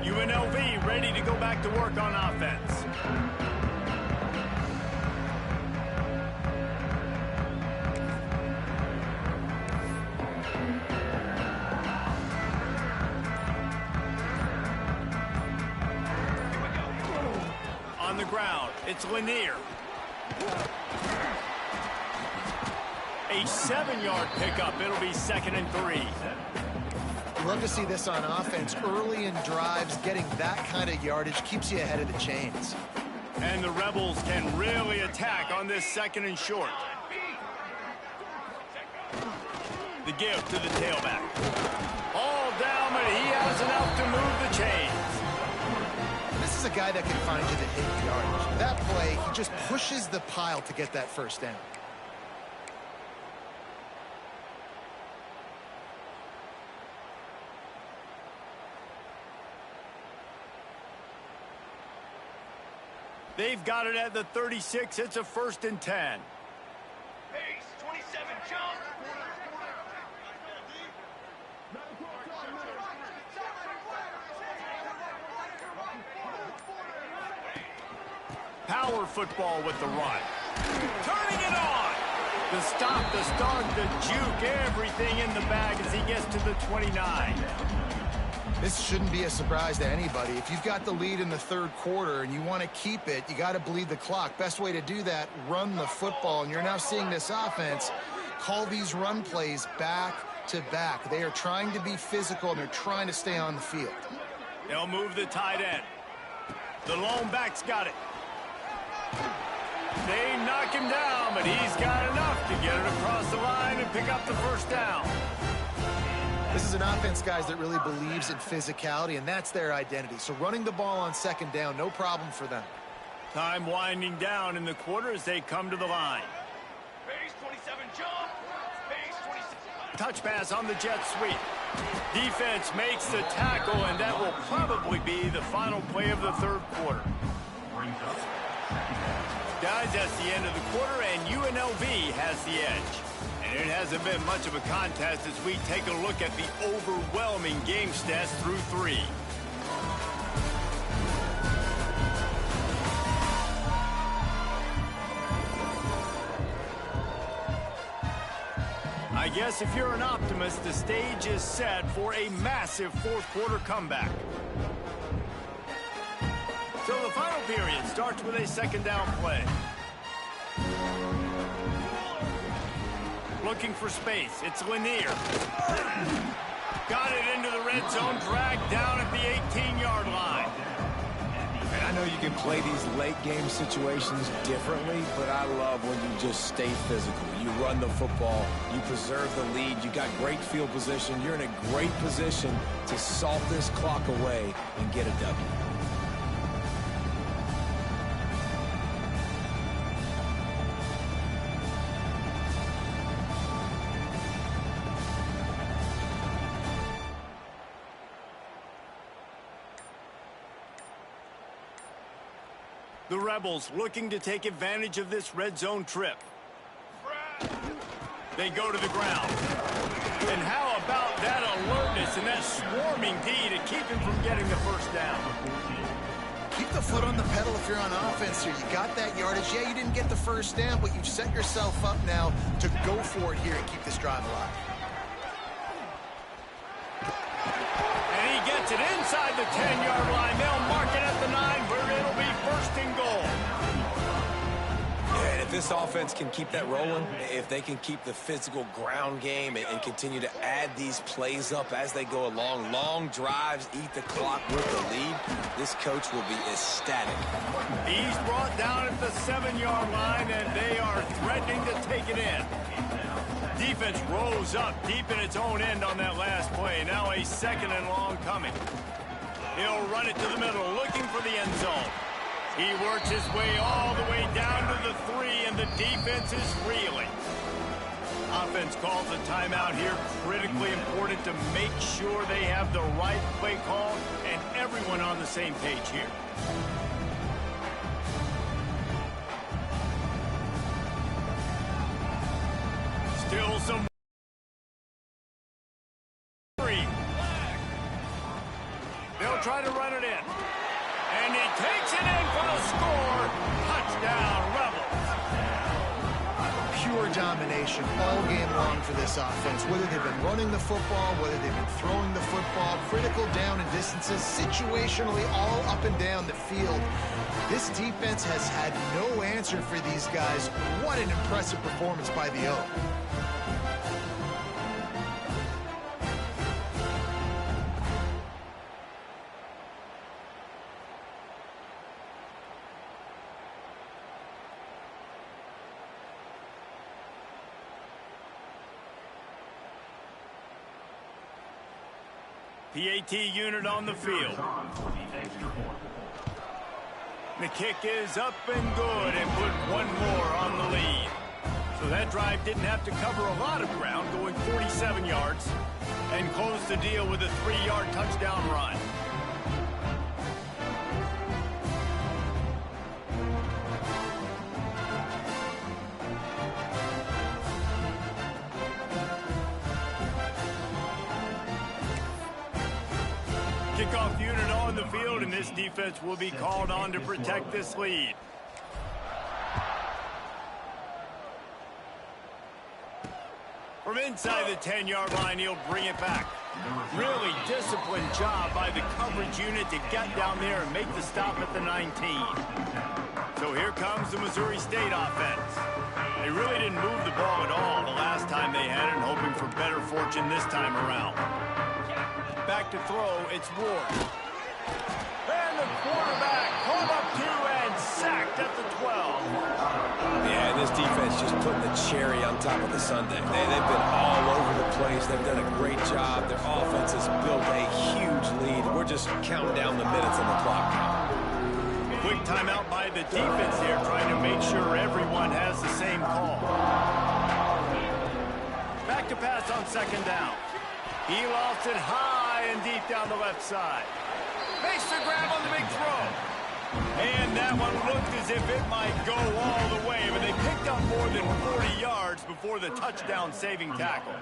UNLV ready to go back to work on offense. On the ground, it's Lanier. A 7-yard pickup. It'll be 2nd and 3. I'd love to see this on offense. Early in drives, getting that kind of yardage keeps you ahead of the chains. And the Rebels can really attack on this 2nd and short. The give to the tailback. All down, but he has enough to move the chains. This is a guy that can find you the hidden yardage. That play, he just pushes the pile to get that 1st down. They've got it at the 36. It's a 1st and 10. Pace, 27, jump. Power football with the run. Turning it on. The stop, the start, the juke, everything in the bag as he gets to the 29. This shouldn't be a surprise to anybody. If you've got the lead in the third quarter and you want to keep it, you got to bleed the clock. Best way to do that, run the football. And you're now seeing this offense call these run plays back to back. They are trying to be physical, and they're trying to stay on the field. They'll move the tight end. The lone back's got it. They knock him down, but he's got enough to get it across the line and pick up the first down. This is an offense, guys, that really believes in physicality, and that's their identity. So running the ball on second down, no problem for them. Time winding down in the quarter as they come to the line. Base 27 jump. Base 27. Touch pass on the jet sweep. Defense makes the tackle, and that will probably be the final play of the third quarter. Guys, that's the end of the quarter, and UNLV has the edge. And it hasn't been much of a contest as we take a look at the overwhelming game stats through 3. I guess if you're an optimist, the stage is set for a massive fourth quarter comeback. So the final period starts with a second down play. Looking for space. It's Lanier. Got it into the red zone, dragged down at the 18-yard line. And I know you can play these late-game situations differently, but I love when you just stay physical. You run the football, you preserve the lead, you got great field position, you're in a great position to salt this clock away and get a W. The Rebels looking to take advantage of this red zone trip. They go to the ground. And how about that alertness and that swarming D to keep him from getting the first down? Keep the foot on the pedal if you're on offense here. You got that yardage. Yeah, you didn't get the first down, but you've set yourself up now to go for it here and keep this drive alive. And he gets it inside the 10-yard line. They'll mark it at the 9, but it'll be first and goal. Yeah, and if this offense can keep that rolling, if they can keep the physical ground game and continue to add these plays up as they go along, long drives, eat the clock with the lead, this coach will be ecstatic. He's brought down at the 7-yard line, and they are threatening to take it in. Defense rose up deep in its own end on that last play. Now a second and long coming. He'll run it to the middle, looking for the end zone. He works his way all the way down to the 3, and the defense is reeling. Offense calls a timeout here. Critically important to make sure they have the right play call and everyone on the same page here. Still some. They'll try to run it in. And he takes it in for the score. Touchdown, Rebels. Pure domination all game long for this offense. Whether they've been running the football, whether they've been throwing the football, critical down and distances, situationally all up and down the field. This defense has had no answer for these guys. What an impressive performance by the O. PAT unit on the field. The kick is up and good and put one more on the lead. So that drive didn't have to cover a lot of ground, going 47 yards, and close the deal with a 3-yard touchdown run. Kickoff unit on the field, and this defense will be called on to protect this lead. From inside the 10-yard line, he'll bring it back. Really disciplined job by the coverage unit to get down there and make the stop at the 19. So here comes the Missouri State offense. They really didn't move the ball at all the last time they had it, and hoping for better fortune this time around. Back to throw, it's Ward. And the quarterback caught up to and sacked at the 12. Yeah, this defense just putting the cherry on top of the sundae. They've been all over the place. They've done a great job. Their offense has built a huge lead. We're just counting down the minutes on the clock now. Quick timeout by the defense here, trying to make sure everyone has the same call. Back to pass on second down. He lost it high and deep down the left side. Makes the grab on the big throw. And that one looked as if it might go all the way, but they picked up more than 40 yards before the touchdown-saving tackle.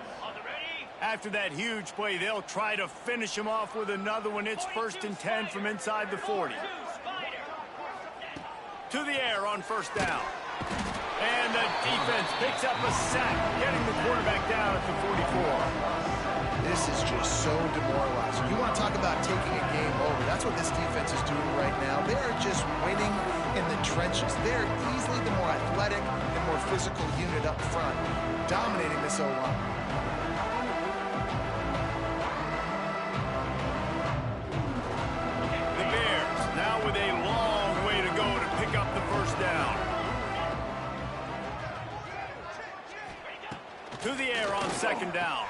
After that huge play, they'll try to finish him off with another one. It's 1st and 10 from inside the 40. To the air on first down. And the defense picks up a sack, getting the quarterback down at the 44. This is just so demoralizing. You want to talk about taking a game over. That's what this defense is doing right now. They are just winning in the trenches. They're easily the more athletic and more physical unit up front, dominating this O-line. The Bears now with a long way to go to pick up the first down. To the air on second down.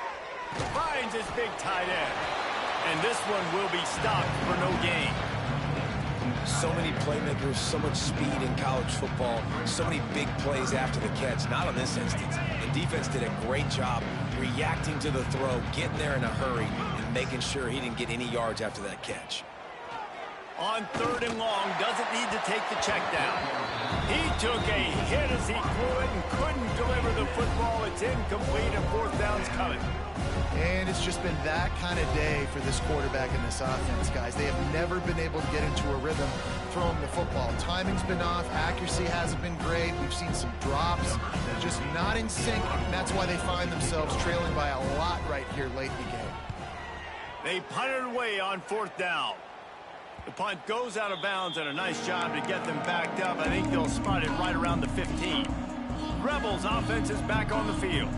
Finds his big tight end. And this one will be stopped for no gain. So many playmakers, so much speed in college football, so many big plays after the catch. Not in this instance. The defense did a great job reacting to the throw, getting there in a hurry, and making sure he didn't get any yards after that catch. On third and long, doesn't need to take the check down. He took a hit as he threw it and couldn't deliver the football. It's incomplete and fourth down's coming. And it's just been that kind of day for this quarterback and this offense, guys. They have never been able to get into a rhythm throwing the football. Timing's been off. Accuracy hasn't been great. We've seen some drops. They're just not in sync, and that's why they find themselves trailing by a lot right here late in the game. They punted away on fourth down. The punt goes out of bounds, and a nice job to get them backed up. I think they'll spot it right around the 15. Rebels offense is back on the field.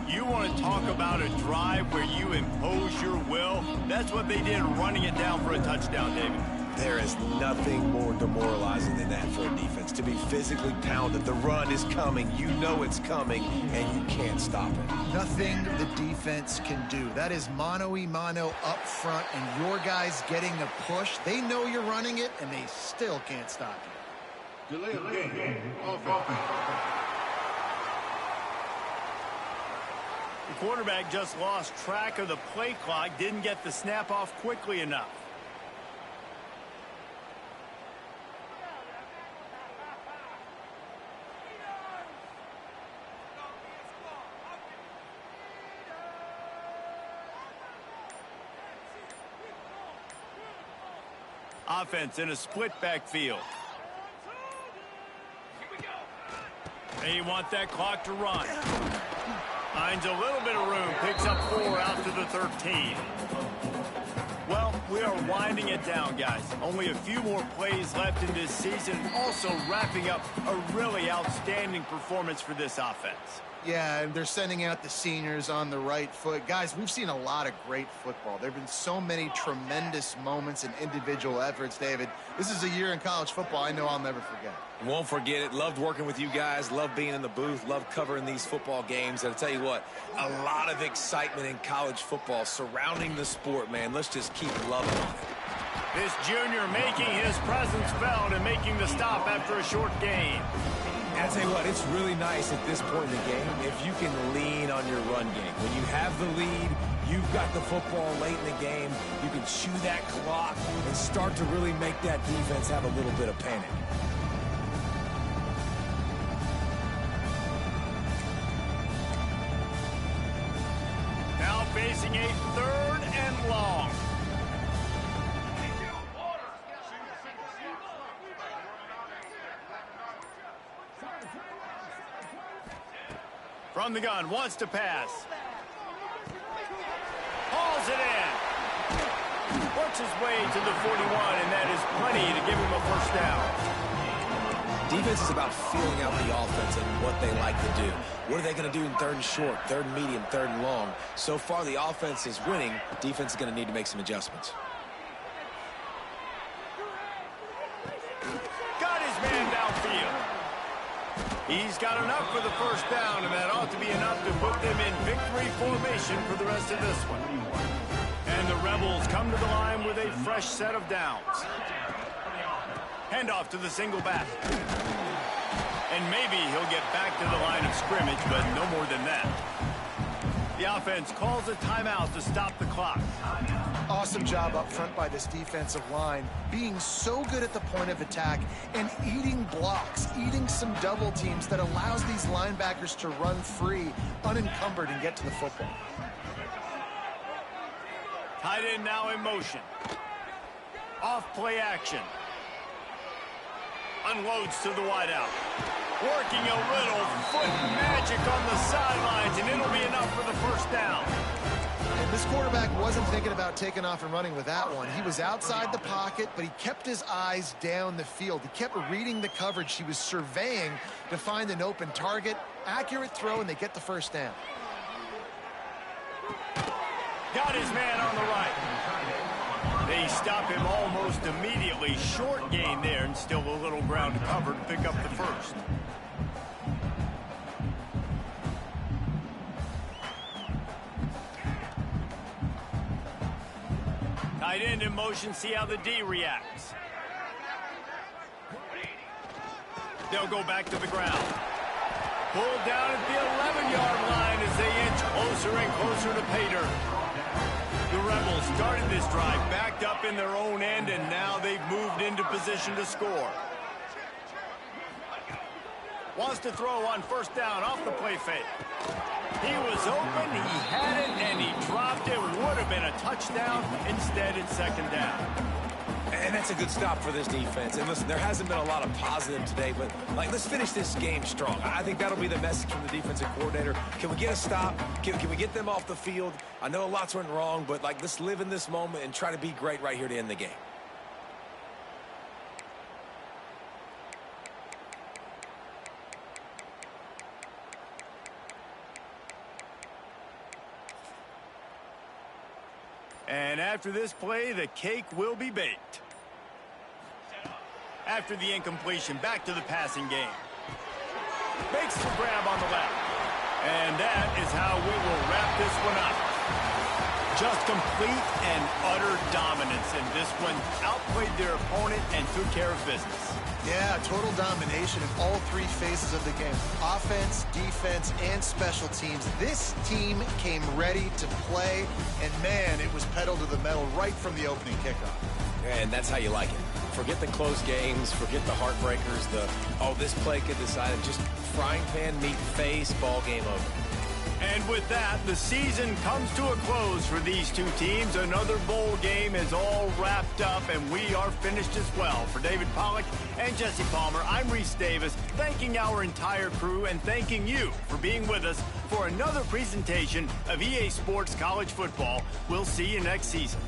You want to talk about a drive where you impose your will? That's what they did, running it down for a touchdown, David. There is nothing more demoralizing than that for a defense. To be physically pounded, the run is coming, you know it's coming, and you can't stop it. Nothing the defense can do. That is mano-a-mano up front, and your guys getting a push. They know you're running it, and they still can't stop you. Delay of game. Offense. The quarterback just lost track of the play clock, didn't get the snap off quickly enough. Offense in a split backfield. They want that clock to run. Finds a little bit of room, picks up 4 out to the 13. Well, we are winding it down, guys. Only a few more plays left in this season. Also wrapping up a really outstanding performance for this offense. Yeah, and they're sending out the seniors on the right foot. Guys, we've seen a lot of great football. There have been so many tremendous moments and individual efforts, David. This is a year in college football I know I'll never forget. Won't forget it. Loved working with you guys. Loved being in the booth. Loved covering these football games. And I'll tell you what, a lot of excitement in college football surrounding the sport, man. Let's just keep loving on it. This junior making his presence felt and making the stop after a short gain. And I'll tell you what, it's really nice at this point in the game if you can lean on your run game. When you have the lead, you've got the football late in the game, you can chew that clock and start to really make that defense have a little bit of panic. Now facing a third and long. From the gun, wants to pass. Hauls Throws it in. Works his way to the 41, and that is plenty to give him a first down. Defense is about feeling out the offense and what they like to do. What are they going to do in third and short, third and medium, third and long? So far, the offense is winning. Defense is going to need to make some adjustments. Got his man downfield. He's got enough for the first down, and that ought to be enough to put them in victory formation for the rest of this one. And the Rebels come to the line with a fresh set of downs. Handoff to the single back. And maybe he'll get back to the line of scrimmage, but no more than that. The offense calls a timeout to stop the clock. Awesome job up front by this defensive line, being so good at the point of attack and eating blocks, eating some double teams that allows these linebackers to run free, unencumbered, and get to the football. Tight end now in motion. Off play action. Unloads to the wideout. Working a little foot magic on the sidelines, and it'll be enough for the first down. And this quarterback wasn't thinking about taking off and running with that one. He was outside the pocket, but he kept his eyes down the field. He kept reading the coverage. He was surveying to find an open target. Accurate throw, and they get the first down. Got his man on the right. They stop him almost immediately. Short gain there, and still a little ground to cover to pick up the first. Tight end in motion, see how the D reacts. They'll go back to the ground. Pulled down at the 11-yard line as they inch closer and closer to pay dirt. The Rebels started this drive backed up in their own end, and now they've moved into position to score. Wants to throw on first down off the play fake. He was open, he had it, and he dropped it. Would have been a touchdown. Instead, it's second down. And that's a good stop for this defense. And listen, there hasn't been a lot of positive today, but let's finish this game strong. I think that'll be the message from the defensive coordinator. Can we get a stop? Can we get them off the field? I know lots went wrong, but let's live in this moment and try to be great right here to end the game. And after this play, the cake will be baked. After the incompletion, back to the passing game. Makes the grab on the left. And that is how we will wrap this one up. Just complete and utter dominance in this one. Outplayed their opponent and took care of business. Yeah, total domination in all three phases of the game. Offense, defense, and special teams. This team came ready to play, and man, it was pedal to the metal right from the opening kickoff. And that's how you like it. Forget the close games, forget the heartbreakers, this play could decide it. Just frying pan, meat face, ball game over. And with that, the season comes to a close for these two teams. Another bowl game is all wrapped up, and we are finished as well. For David Pollack and Jesse Palmer, I'm Reese Davis, thanking our entire crew and thanking you for being with us for another presentation of EA Sports College Football. We'll see you next season.